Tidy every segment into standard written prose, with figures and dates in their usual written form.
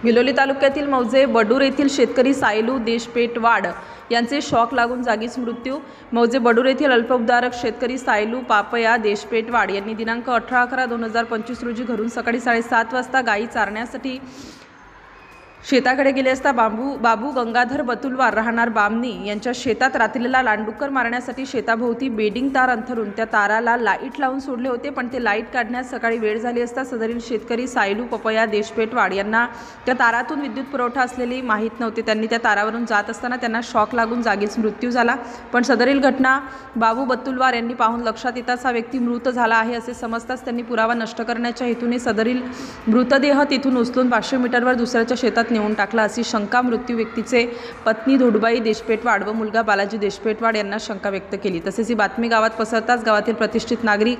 बिलोली तालुक्यातील मौजे बडूर येथील शेतकरी सायलू देशपेटवाड यांचे शॉक लागून जागीच मृत्यू। मौजे बडूर येथील अल्पभूधारक शेतकरी सायलू पापया देशपेटवाड यांनी दिनांक 18/11/2025 रोजी घरून सकाळी 7:30 वाजता गायी चारण्यासाठी शेताकडे गेले असता बाबू गंगाधर बतुलवार राहणार बामणी यांच्या शेतात रात्रीला लांडुक्कर मारण्यासाठी शेताभोवती बेडिंग तार अंथरून त्या ताराला लाईट लावून सोडले होते, पण ते लाईट काढण्यास सकाळी वेळ झाली असता सदरील शेतकरी सायलू पपया देशपेटवाड यांना त्या तारातून विद्युत पुरवठा असलेली माहीत नव्हते। त्यांनी त्या तारावरून जात असताना त्यांना शॉक लागून जागीच मृत्यू झाला। पण सदरील घटना बाबू बतुलवार यांनी पाहून लक्षात येताच हा व्यक्ती मृत झाला आहे असे समजताच त्यांनी पुरावा नष्ट करण्याच्या हेतूने सदरील मृतदेह तिथून उचलून 500 मीटरवर दुसऱ्याच्या शेतात नेऊन टाकला अशी शंका मृत्यू व्यक्तीचे पत्नी धोडबाई देशपेटवाड व मुलगा बालाजी देशपेटवाड यांना शंका व्यक्त केली। तसेच ही बातमी गावात पसरताच गावातील प्रतिष्ठित नागरिक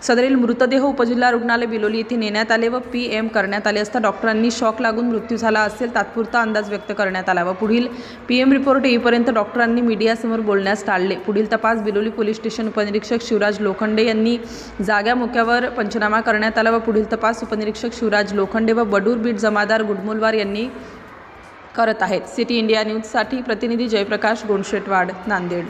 सदरील मृतदेह उपजिल्हा रुग्णालय बिलोली येथे नेण्यात आले व PM करण्यात आले असता डॉक्टरांनी शॉक लागून मृत्यू झाला असेल तात्पुरता अंदाज व्यक्त करण्यात आला व पुढील PM रिपोर्ट येईपर्यंत डॉक्टरांनी मीडियासमोर बोलण्यास टाळले। पुढील तपास बिलोली पोलीस स्टेशन उपनिरीक्षक शिवराज लोखंडे यांनी जाग्या मोक्यावर पंचनामा करण्यात आला व पुढील तपास उपनिरीक्षक शिवराज लोखंडे व बडूर बीट जमादार गुडमुलवार यांनी करत आहेत। सिटी इंडिया न्यूजसाठी प्रतिनिधी जयप्रकाश गोंडशेटवाड, नांदेड।